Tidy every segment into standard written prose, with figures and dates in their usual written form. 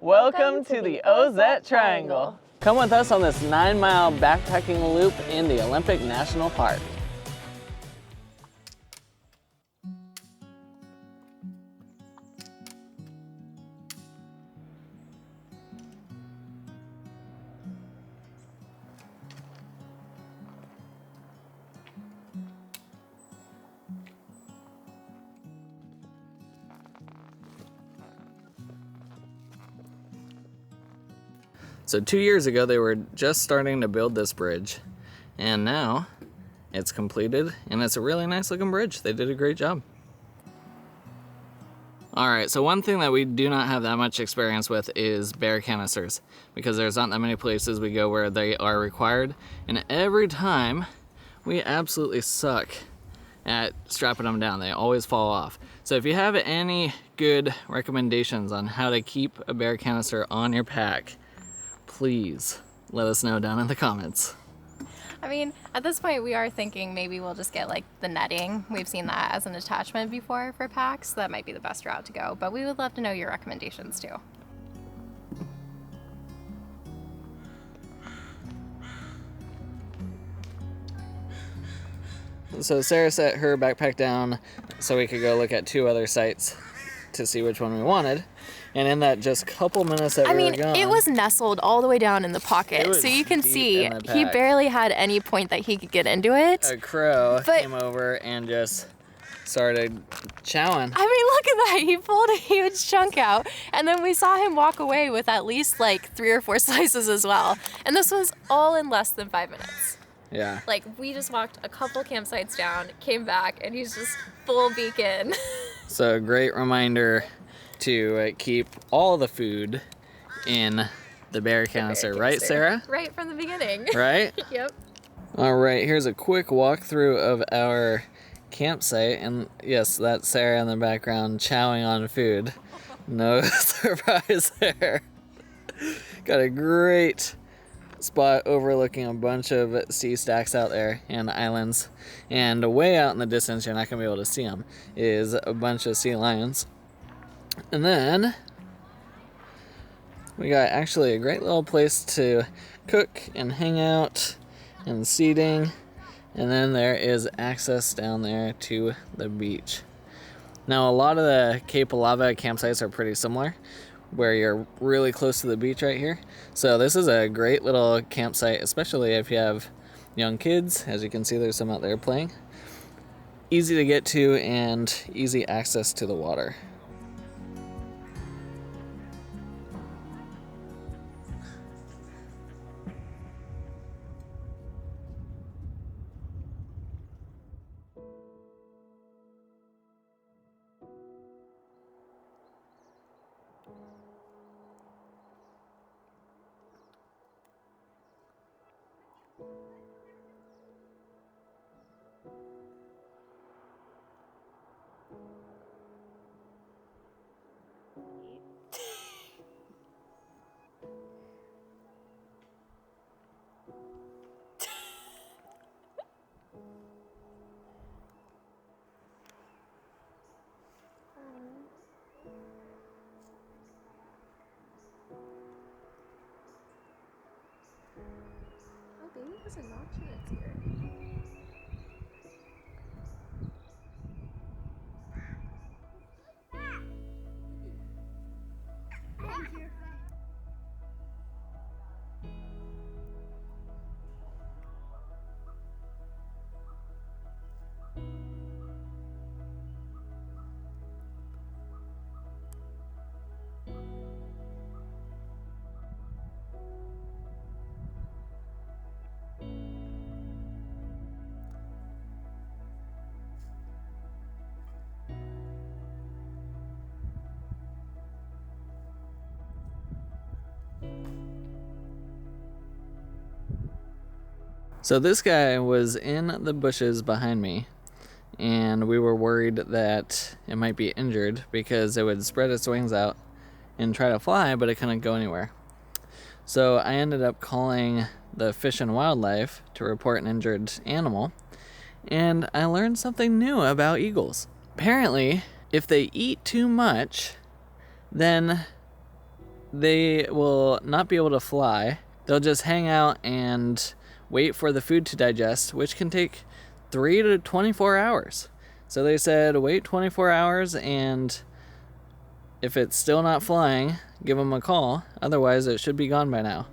Welcome to the Ozette Triangle. Come with us on this 9-mile backpacking loop in the Olympic National Park. So 2 years ago, they were just starting to build this bridge, and now it's completed, and it's a really nice looking bridge. They did a great job. All right, so one thing that we do not have that much experience with is bear canisters, because there's not that many places we go where they are required, and every time we absolutely suck at strapping them down. They always fall off. So if you have any good recommendations on how to keep a bear canister on your pack, please let us know down in the comments. I mean, at this point we are thinking maybe we'll just get like the netting. We've seen that as an attachment before for packs. So that might be the best route to go, but we would love to know your recommendations too. So Sarah set her backpack down so we could go look at 2 other sites to see which one we wanted. And in that just couple minutes that we were gone, it was nestled all the way down in the pocket. So you can see he barely had any point that he could get into it. A crow came over and just started chowing. I mean, look at that. He pulled a huge chunk out. And then we saw him walk away with at least like 3 or 4 slices as well. And this was all in less than 5 minutes. Yeah. Like, we just walked a couple campsites down, came back, and he's just full beacon. So a great reminder to keep all the food in the bear canister, right, Sarah? Right from the beginning. Right? Yep. All right, here's a quick walkthrough of our campsite, and yes, that's Sarah in the background chowing on food. No surprise there. Got a great spot overlooking a bunch of sea stacks out there and islands, and way out in the distance, you're not gonna be able to see them, is a bunch of sea lions. And then we got actually a great little place to cook and hang out and seating, and then there is access down there to the beach. Now a lot of the Cape Alava campsites are pretty similar, where you're really close to the beach right here. So this is a great little campsite, especially if you have young kids. As you can see, there's some out there playing. Easy to get to and easy access to the water. Baby has a notch in its ear. Thank you. So this guy was in the bushes behind me, and we were worried that it might be injured because it would spread its wings out and try to fly, but it couldn't go anywhere. So I ended up calling the Fish and Wildlife to report an injured animal, and I learned something new about eagles. Apparently, if they eat too much, then they will not be able to fly. They'll just hang out and wait for the food to digest, which can take 3 to 24 hours. So they said wait 24 hours, and if it's still not flying, give them a call. Otherwise, it should be gone by now.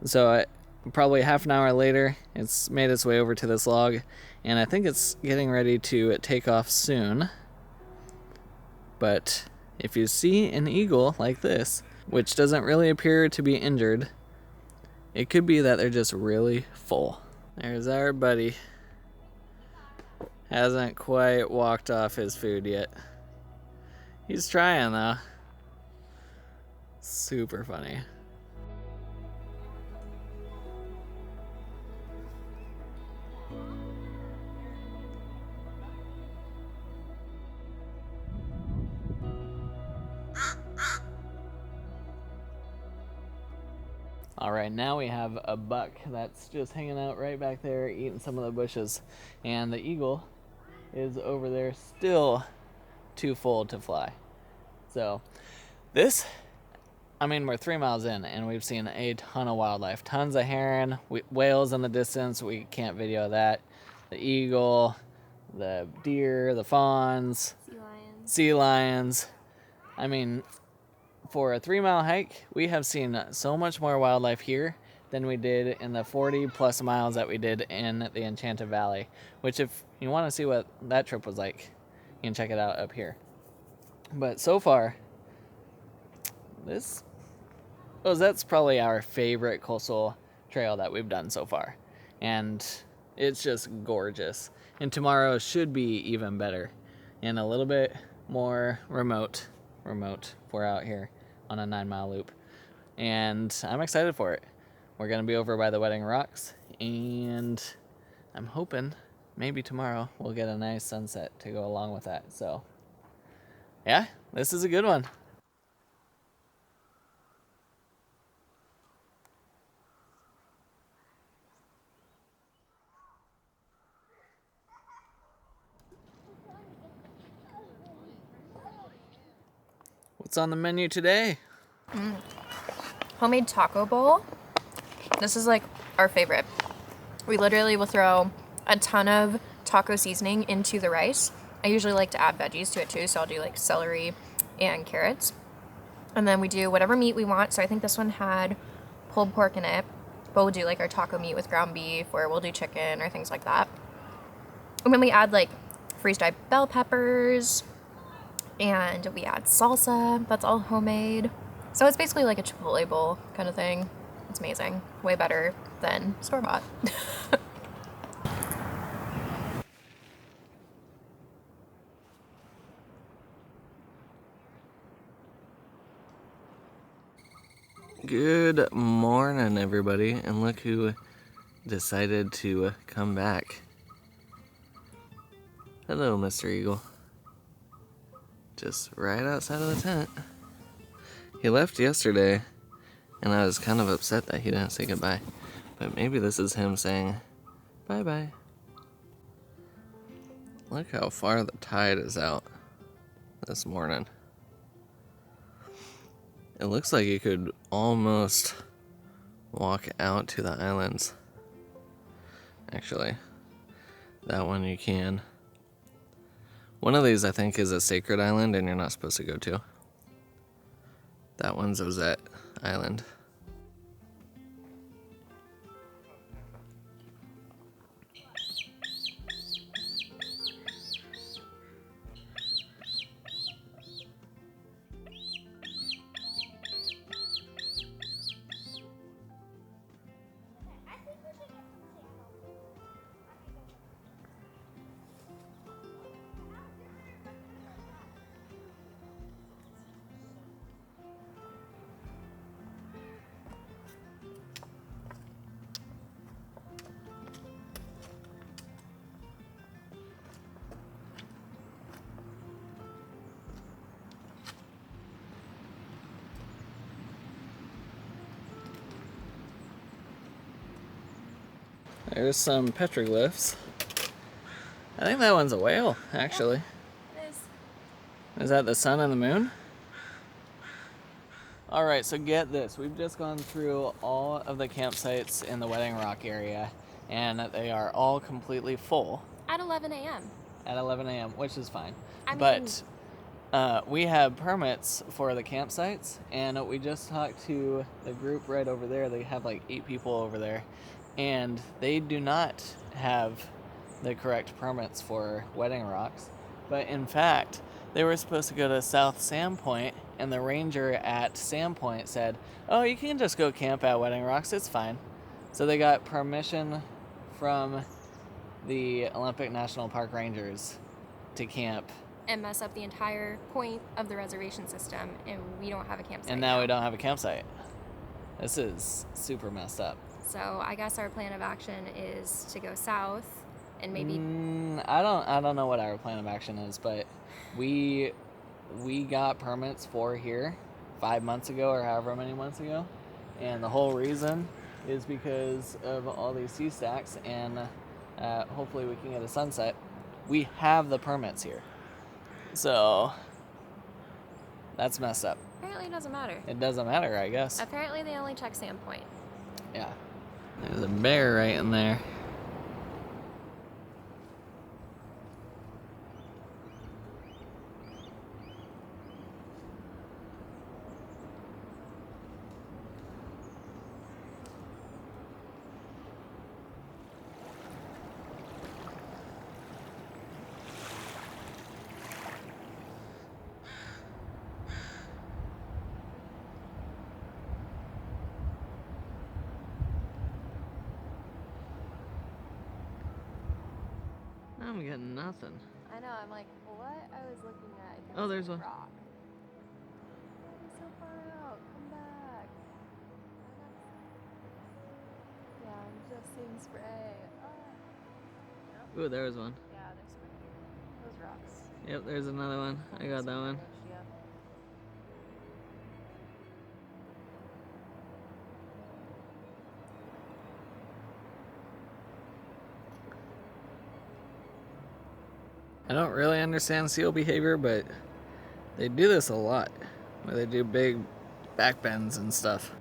So probably half an hour later, it's made its way over to this log, and I think it's getting ready to take off soon. But if you see an eagle like this, which doesn't really appear to be injured, it could be that they're just really full. There's our buddy. Hasn't quite walked off his food yet. He's trying though. Super funny. All right, now we have a buck that's just hanging out right back there eating some of the bushes, and the eagle is over there still too full to fly. So this, I mean, we're 3 miles in and we've seen a ton of wildlife, tons of heron, whales in the distance. We can't video that. The eagle, the deer, the fawns, sea lions. I mean, for a 3-mile hike, we have seen so much more wildlife here than we did in the 40 plus miles that we did in the Enchanted Valley, which if you want to see what that trip was like, you can check it out up here. But so far, that's probably our favorite coastal trail that we've done so far. And it's just gorgeous. And tomorrow should be even better and a little bit more remote for out here on a 9-mile loop. And I'm excited for it. We're going to be over by the Wedding Rocks, and I'm hoping maybe tomorrow we'll get a nice sunset to go along with that. So yeah, this is a good one. What's on the menu today? Homemade taco bowl. This is like our favorite. We literally will throw a ton of taco seasoning into the rice. I usually like to add veggies to it too, so I'll do like celery and carrots. And then we do whatever meat we want. So I think this one had pulled pork in it, but we'll do like our taco meat with ground beef, or we'll do chicken or things like that. And then we add like freeze-dried bell peppers, and we add salsa. That's all homemade. So it's basically like a Chipotle bowl kind of thing. It's amazing. Way better than store-bought. Good morning, everybody, and look who decided to come back. Hello, Mr. Eagle. Just right outside of the tent. He left yesterday, and I was kind of upset that he didn't say goodbye. But maybe this is him saying bye-bye. Look how far the tide is out this morning. It looks like you could almost walk out to the islands. Actually, that one you can. One of these I think is a sacred island and you're not supposed to go to. That one's Ozette Island. There's some petroglyphs. I think that one's a whale, actually. It is. Is that the sun and the moon? All right, so get this. We've just gone through all of the campsites in the Wedding Rock area, and they are all completely full. At 11 a.m. At 11 a.m., which is fine. I mean, but we have permits for the campsites, and we just talked to the group right over there. They have like 8 people over there, and they do not have the correct permits for Wedding Rocks. But in fact, they were supposed to go to South Sandpoint, and the ranger at Sandpoint said, "Oh, you can just go camp at Wedding Rocks, it's fine." So they got permission from the Olympic National Park Rangers to camp. and mess up the entire point of the reservation system, and we don't have a campsite. And now we don't have a campsite. This is super messed up. So I guess our plan of action is to go south and maybe I don't know what our plan of action is, but we got permits for here 5 months ago or however many months ago, and the whole reason is because of all these sea stacks, and hopefully we can get a sunset. We have the permits here, so that's messed up. apparently it doesn't matter. It doesn't matter, I guess. Apparently they only check Sandpoint. Yeah. There's a bear right in there. I'm getting nothing. I know, I'm like, what? I was looking at it. Oh, there's one. Rock. You're so far out. Come back. Yeah, I'm just seeing spray. Oh. Ooh, there was one. Yeah, there's spray. Those rocks. Yep, there's another one. I got that one. Yeah. I don't really understand seal behavior, but they do this a lot, where they do big back bends and stuff.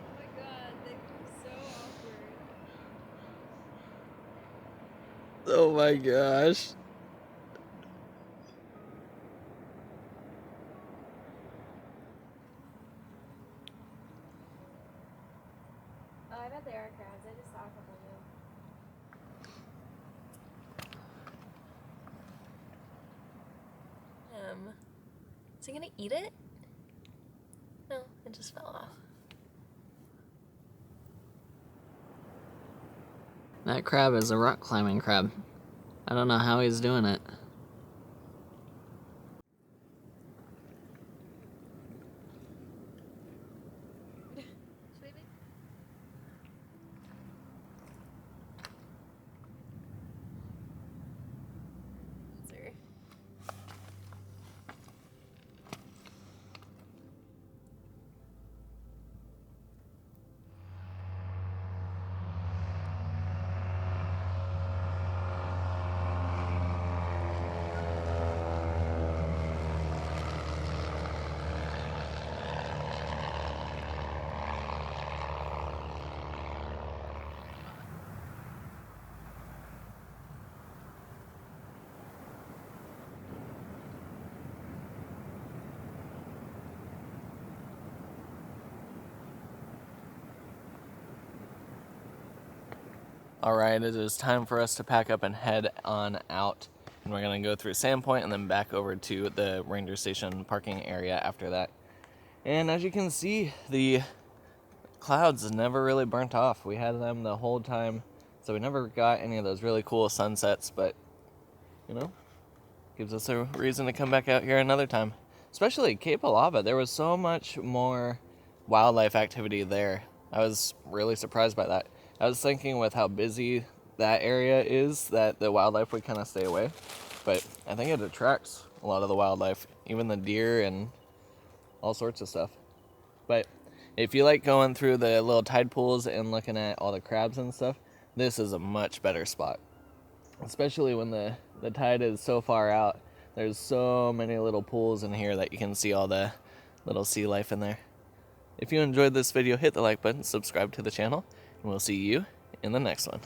Oh my god, they look so awkward. Oh my gosh. Oh, I bet they are crabs. I just saw a couple of them. Is he gonna eat it? No, it just fell off. That crab is a rock climbing crab. I don't know how he's doing it. Alright, it is time for us to pack up and head on out. And we're going to go through Sandpoint and then back over to the ranger station parking area after that. And as you can see, the clouds never really burnt off. We had them the whole time, so we never got any of those really cool sunsets, but, you know, gives us a reason to come back out here another time. Especially Cape Alava, there was so much more wildlife activity there. I was really surprised by that. I was thinking with how busy that area is that the wildlife would kind of stay away, but I think it attracts a lot of the wildlife, even the deer and all sorts of stuff. But if you like going through the little tide pools and looking at all the crabs and stuff, this is a much better spot. Especially when the tide is so far out. There's so many little pools in here that you can see all the little sea life in there. If you enjoyed this video, hit the like button, subscribe to the channel, and we'll see you in the next one.